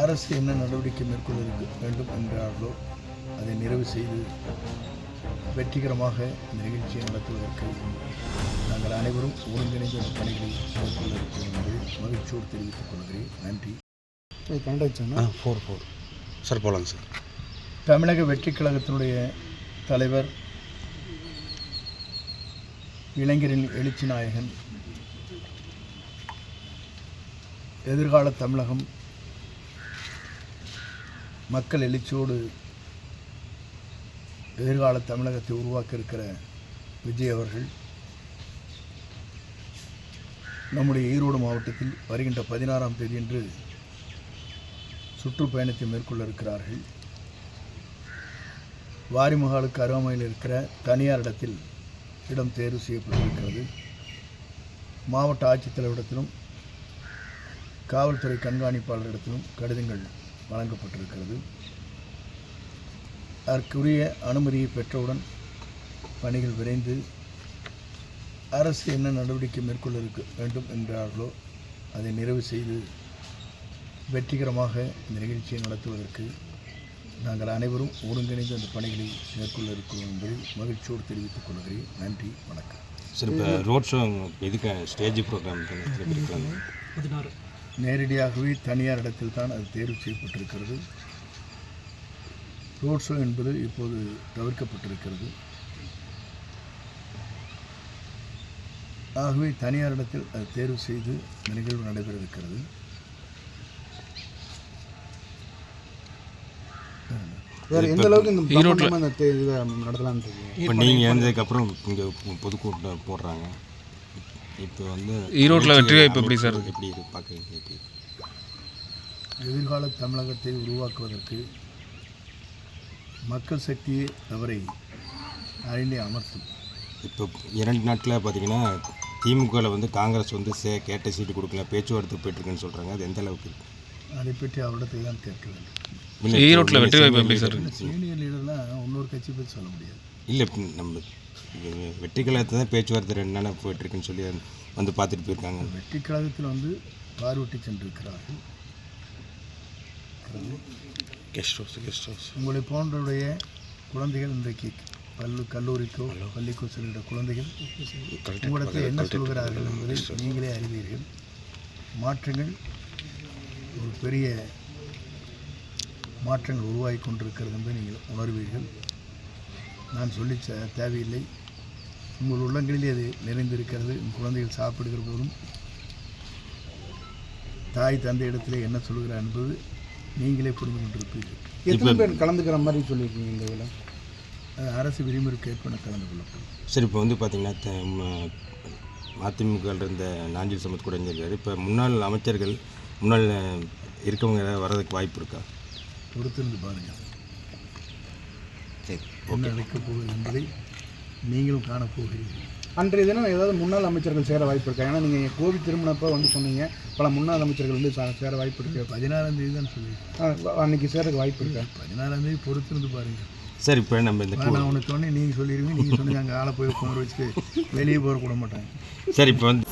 அரசு என்ன நடவடிக்கை மேற்கொள்ள வேண்டும் என்றார்களோ அதை நிறைவு செய்து வெற்றிகரமாக இந்த நிகழ்ச்சியை நடத்துவதற்கு நாங்கள் அனைவரும் ஒருங்கிணைந்த இந்த பணிகளை மேற்கொள்ள இருக்கிறோம் என்பதை மகிழ்ச்சியோடு தெரிவித்துக் கொள்கிறேன். நன்றி. கண்டாச்சுன்னா 4 சார் போகலாங்க சார். தமிழக வெற்றிக் கழகத்தினுடைய தலைவர் இளைஞரின் எழுச்சி நாயகன், எதிர்கால தமிழகம் மக்கள் எழுச்சியோடு எதிர்கால தமிழகத்தை உருவாக்க இருக்கிற விஜய் அவர்கள் நம்முடைய ஈரோடு மாவட்டத்தில் வருகின்ற 16ஆம் தேதியன்று சுற்றுப்பயணத்தை மேற்கொள்ள இருக்கிறார்கள். வாரிமகாலுக்கு அருகாமையில் இருக்கிற தனியார் இடத்தில் இடம் தேர்வு செய்யப்பட்டிருக்கிறது. மாவட்ட ஆட்சித்தலைவரிடத்திலும் காவல்துறை கண்காணிப்பாளரிடத்திலும் கடிதங்கள் வழங்கப்பட்டிருக்கிறது. அதற்குரிய அனுமதியை பெற்றவுடன் பணிகள் விரைந்து அரசு என்ன நடவடிக்கை மேற்கொள்ள வேண்டும் என்றார்களோ அதை நிறைவு செய்து வெற்றிகரமாக இந்த நிகழ்ச்சியை நடத்துவதற்கு நாங்கள் அனைவரும் ஒருங்கிணைந்து அந்த பணிகளை மேற்கொள்ள இருக்கிறோம் என்பதை மகிழ்ச்சியோடு தெரிவித்துக் கொள்கிறேன். நன்றி, வணக்கம். சார், இப்போ ரோட் ஷோ எதுக்கு ஸ்டேஜ் ப்ரோக்ராம் நேரடியாகவே தனியார் இடத்தில் தான் அது தேர்வு செய்யப்பட்டிருக்கிறது. ரோட் ஷோ என்பது இப்போது தவிர்க்கப்பட்டிருக்கிறது. ஆகவே தனியார் இடத்தில் அது தேர்வு செய்து இந்த நிகழ்வு நடைபெற இருக்கிறது. எந்த அளவுக்கு இந்த ஈரோட்டில் நடத்தலாம்? இப்போ நீங்கள் இருந்ததுக்கப்புறம் இங்கே பொதுக்கூட்டம் போடுறாங்க. இப்போ வந்து ஈரோட்டில் வெற்றி வாய்ப்பு எப்படி சார்? எப்படி பார்க்குறீங்க? எதிர்கால தமிழகத்தை உருவாக்குவதற்கு மக்கள் சக்தியை அவரை அறிந்தே அமர்த்தும். இப்போ 2 நாட்டில் பார்த்தீங்கன்னா திமுகவில் வந்து காங்கிரஸ் வந்து கேட்ட சீட்டு கொடுக்கல, பேச்சுவார்த்தை போயிட்டுருக்குன்னு சொல்கிறாங்க. அது எந்த அளவுக்கு இருக்குது? அதை பற்றி அவரிடத்தில் தான் கேட்க வேண்டும். ஈரோட்டில் வெற்றி வாய்ப்பு எப்படி சார்? சீனியர் லீடர்லாம் இன்னொரு கட்சி பற்றி சொல்ல முடியாது. இல்லை, நம்ம வெற்றி கழகத்தை தான் பேச்சுவார்த்தை 2 நாளாக போயிட்டுருக்குன்னு சொல்லி வந்து பார்த்துட்டு போயிருக்காங்க. வெற்றி கழகத்தில் வந்து பார்வையிட்டு சென்றிருக்கிறார்கள். கெஸ்ட் ஹவுஸ் உங்களை போன்றவுடைய குழந்தைகள் இன்றைக்கு கல்லூரிக்கோ பள்ளிக்கோ செல்கிற குழந்தைகள் உங்களிடத்தில் என்ன சொல்கிறார்கள் என்பதை நீங்களே அறிவீர்கள். மாற்றங்கள் ஒரு பெரிய மாற்றங்கள் உருவாகி கொண்டிருக்கிறது என்பதை நீங்கள் உணர்வீர்கள். நான் சொல்லி தேவையில்லை. உங்கள் உள்ளங்களிலே அது நிறைந்திருக்கிறது. உங்கள் குழந்தைகள் சாப்பிடுகிற போதும் தாய் தந்தை இடத்திலே என்ன சொல்கிறார் என்பது நீங்களே புரிந்து கொண்டிருப்பீர்கள். எத்தனை பேர் கலந்துக்கிற மாதிரி சொல்லியிருக்கீங்க இந்த வேலை? அது அரசு விதிமுறைக்கு ஏற்ப கலந்து கொள்ளப்படும். சரி, இப்போ வந்து பார்த்திங்கன்னா அதிமுக இருந்த நாஞ்சில் சமத் கூட இருந்திருக்காரு. இப்போ முன்னாள் அமைச்சர்கள் முன்னாள் இருக்கவங்க வர்றதுக்கு வாய்ப்பு இருக்கா? பொறுத்திருந்து பாருங்கள் என்ன நடக்கப் போகுது என்பதை நீங்களும் காணப்போகிறீர்கள். அன்றைய தினம் ஏதாவது முன்னாள் அமைச்சர்கள் சேர வாய்ப்பு இருக்கா? ஏன்னா நீங்கள் கோவில் திருமணப்போ வந்து சொன்னீங்க பல முன்னாள் அமைச்சர்கள் வந்து சேர வாய்ப்பு இருக்கு. 16ஆம் தேதி தான் சொல்லியிருக்கேன். அன்றைக்கி சேரக்கு வாய்ப்பு இருக்கா? 16ஆம் தேதி பொறுத்திருந்து பாருங்கள். சார், இப்போ நம்ம இந்த நான் உனக்கு சொன்னேன், நீங்கள் சொல்லிடுவீங்க. நீங்கள் சொன்னீங்க அங்கே ஆளை போய் குமர வச்சுட்டு வெளியே போக கூட மாட்டாங்க. சார், இப்போ வந்து